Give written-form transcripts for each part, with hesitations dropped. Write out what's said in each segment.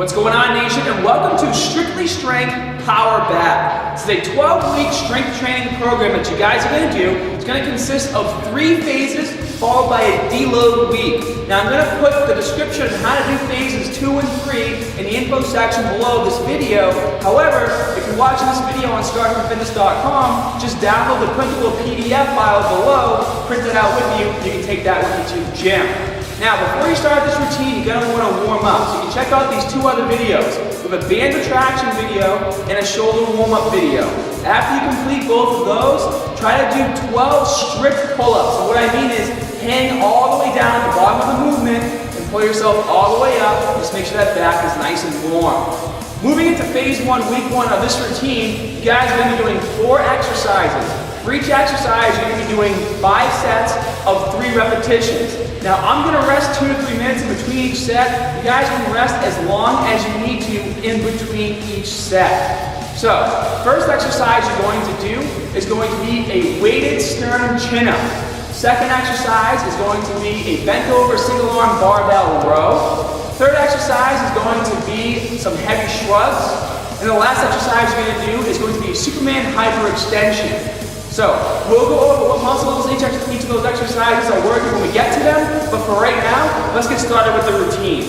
What's going on, nation, and welcome to Strictly Strength Power Back. This is a 12-week strength training program that you guys are going to do. It's going to consist of 3 phases followed by a deload week. Now I'm going to put the description of how to do phases 2 and 3 in the info section below this video. However, if you're watching this video on startfitness.com, just download the printable PDF file below, print it out with you, you can take that with you to the gym. Now, before you start this routine, you're going to want to warm up. So you can check out these 2 other videos. We have a band retraction video and a shoulder warm-up video. After you complete both of those, try to do 12 strict pull-ups. So what I mean is hang all the way down at the bottom of the movement and pull yourself all the way up. Just make sure that back is nice and warm. Moving into phase 1, week 1 of this routine, you guys are going to be doing 4 exercises. For each exercise, you're going to be doing 5 sets of 3 repetitions. Now, I'm going to rest 2 to 3 minutes in between each set. You guys can rest as long as you need to in between each set. So, first exercise you're going to do is going to be a weighted sternum chin-up. Second exercise is going to be a bent-over single-arm barbell row. Third exercise is going to be some heavy shrugs. And the last exercise you're going to do is going to be a Superman hyperextension. So, we'll go over what muscles each of those exercises are working when we get to them, but for right now, let's get started with the routine.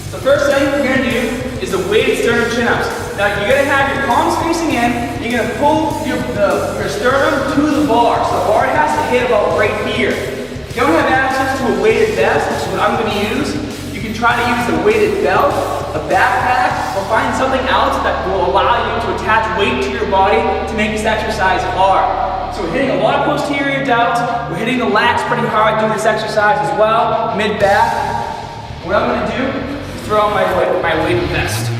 The first thing we're going to do is the weighted sternum chin-ups. Now, you're going to have your palms facing in, you're going to pull your sternum to the bar, so the bar has to hit about right here. If you don't have access to a weighted vest, which is what I'm going to use, you can try to use the weighted belt, a backpack, or find something else that will allow you to attach weight to your body to make this exercise hard. So we're hitting a lot of posterior delts, we're hitting the lats pretty hard doing this exercise as well, mid-back. What I'm going to do is throw on my weighted vest.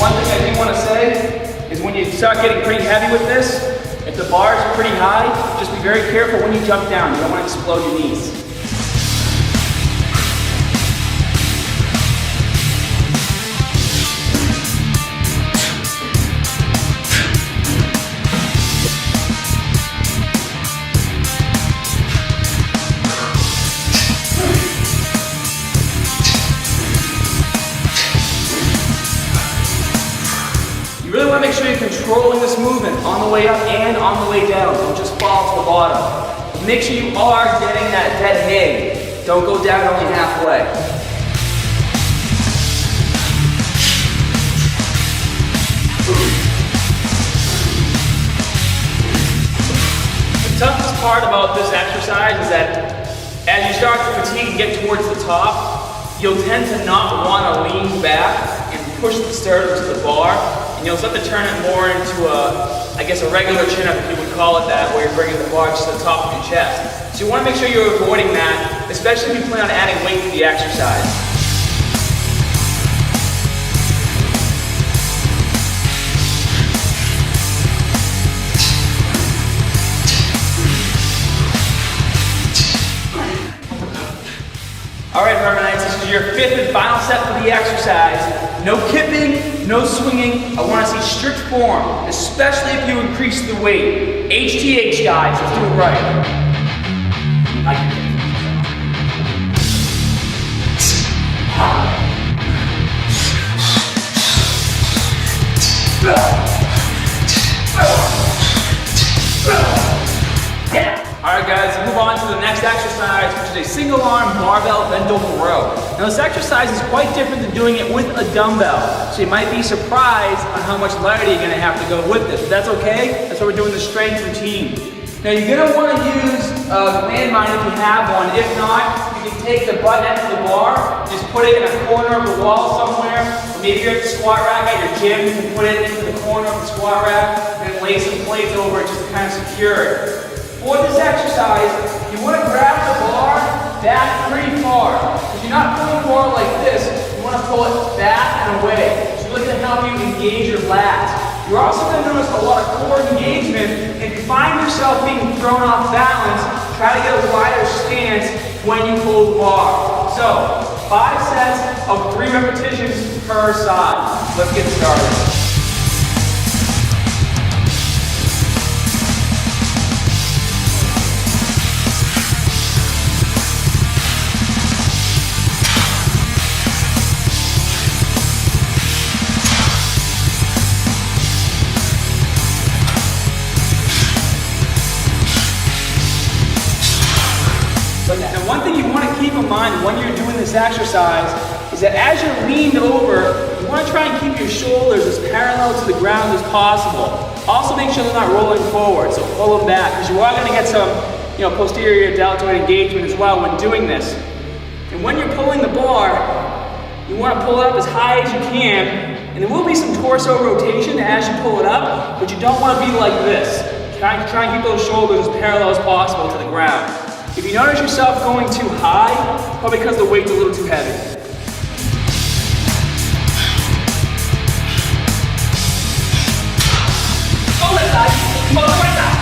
One thing I do want to say is when you start getting pretty heavy with this, if the bar is pretty high, just be very careful when you jump down. You don't want to explode your knees. You really want to make sure you're controlling this movement on the way up and on the way down. Don't just fall to the bottom. Make sure you are getting that dead hang. Don't go down only halfway. The toughest part about this exercise is that as you start to fatigue and get towards the top, you'll tend to not want to lean back and push the sternum to the bar. And you'll start to turn it more into a regular chin-up, if you would call it that, where you're bringing the bar just to the top of your chest. So you want to make sure you're avoiding that, especially if you plan on adding weight to the exercise. Alright, Hermanites, this is your 5th and final set for the exercise. No kipping, no swinging. I want to see strict form, especially if you increase the weight. HTH, guys, let's do it right. Alright guys, move on to the next exercise, which is a single arm barbell bent over row. Now this exercise is quite different than doing it with a dumbbell, so you might be surprised on how much lighter you're going to have to go with this. But that's okay, that's why we're doing the strength routine. Now you're going to want to use the landmine if you have one. If not, you can take the butt end of the bar, just put it in a corner of the wall somewhere, or maybe you're at the squat rack at your gym, you can put it into the corner of the squat rack, and then lay some plates over it just to kind of secure it. For this exercise, you want to grab the bar back pretty far. If you're not pulling the bar like this, you want to pull it back and away. So you're looking at how you engage your lats. You're also going to notice a lot of core engagement. If you find yourself being thrown off balance, try to get a wider stance when you pull the bar. So, 5 sets of 3 repetitions per side. Let's get started. Now, one thing you want to keep in mind when you're doing this exercise is that as you're leaned over, you want to try and keep your shoulders as parallel to the ground as possible. Also, make sure they're not rolling forward, so pull them back, because you are going to get some, posterior deltoid engagement as well when doing this. And when you're pulling the bar, you want to pull it up as high as you can, and there will be some torso rotation as you pull it up, but you don't want to be like this. Try and keep those shoulders as parallel as possible to the ground. If you notice yourself going too high, probably because the weight's a little too heavy. Go left side, come on, right side.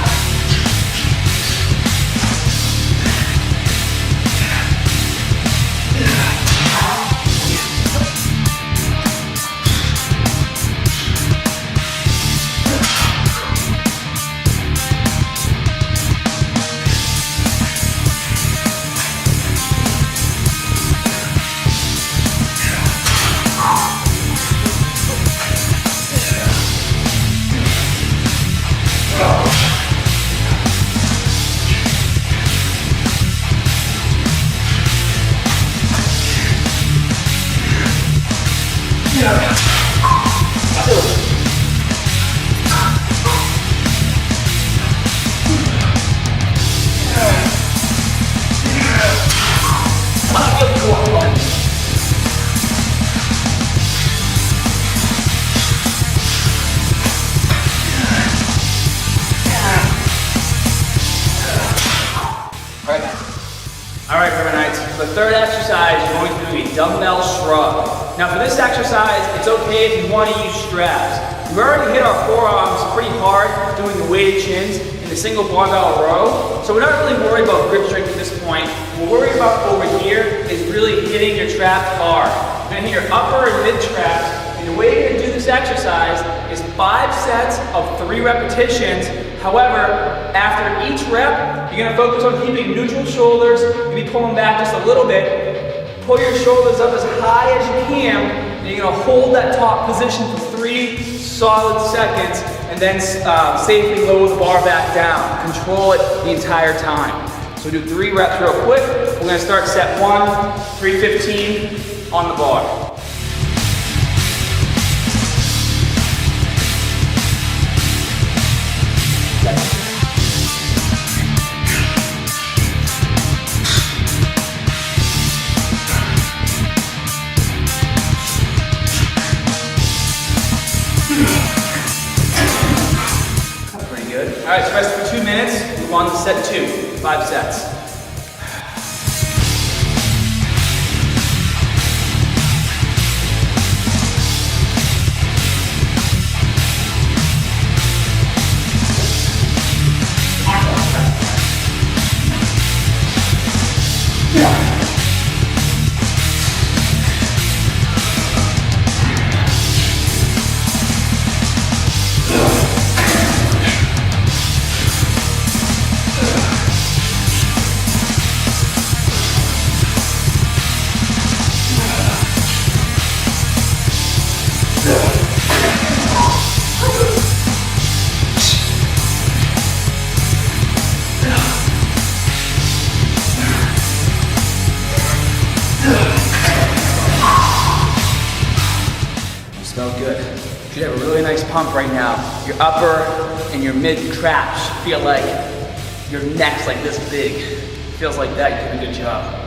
Alright, Reminites, for the third exercise, you're going to do a dumbbell shrug. Now for this exercise, it's okay if you want to use straps. We've already hit our forearms pretty hard doing the weighted chins in the single barbell row, so we're not really worried about grip strength at this point. What we're worried about over here is really hitting your traps hard. You're going to hit your upper and mid traps, and the way you're going to do this exercise is 5 sets of 3 repetitions. However, after each rep, you're going to focus on keeping neutral shoulders, maybe pulling back just a little bit. Pull your shoulders up as high as you can, and you're going to hold that top position for 3 solid seconds, and then safely lower the bar back down. Control it the entire time. So do 3 reps real quick. We're going to start set 1, 315 on the bar. Pretty good. All right, so rest for 2 minutes. Move on to set 2, 5 sets. Smell good. You should have a really nice pump right now. Your upper and your mid traps feel like your neck's like this big. Feels like that, you're doing a good job.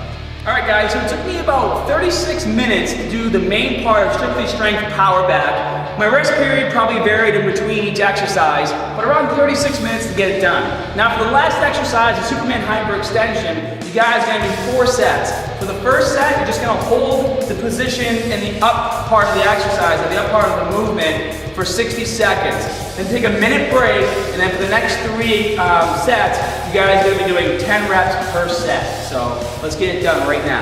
All right guys, so it took me about 36 minutes to do the main part of Strictly Strength Power Back. My rest period probably varied in between each exercise, but around 36 minutes to get it done. Now for the last exercise, the Superman Hyperextension, you guys are gonna do 4 sets. For the first set, you're just gonna hold the position in the up part of the exercise, or the up part of the movement, for 60 seconds. Then take a minute break, and then for the next 3 sets, you guys are gonna be doing 10 reps per set. So let's get it done right now.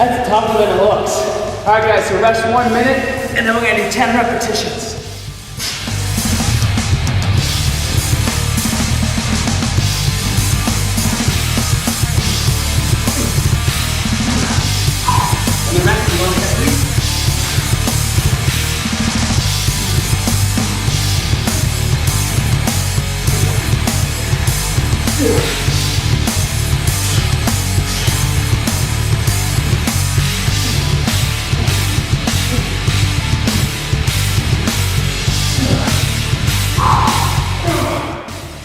That's tougher than it looks. All right, guys, so rest 1 minute, and then we're gonna do 10 repetitions. And the rest, you want to please?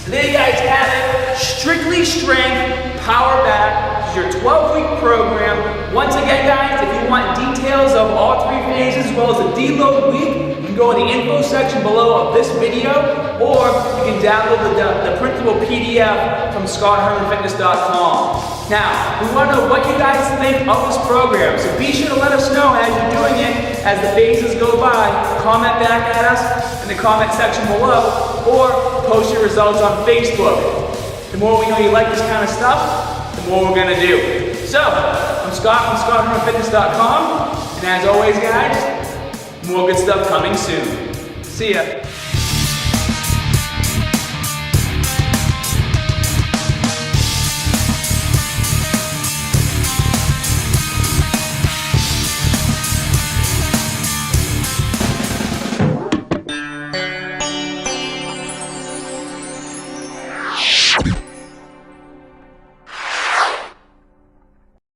So there you guys have it. Strictly Strength Power Back. This is your 12-week program. Once again, guys, if you want details of all 3 phases as well as the deload week, you can go in the info section below of this video, or you can download the printable PDF from scotthermanfitness.com. Now, we want to know what you guys think of this program, so be sure to let us know as you're doing it, as the phases go by. Comment back at us in the comment section below, or post your results on Facebook. The more we know you like this kind of stuff, the more we're going to do. So, I'm Scott from scotthermanfitness.com, and as always, guys, more good stuff coming soon. See ya.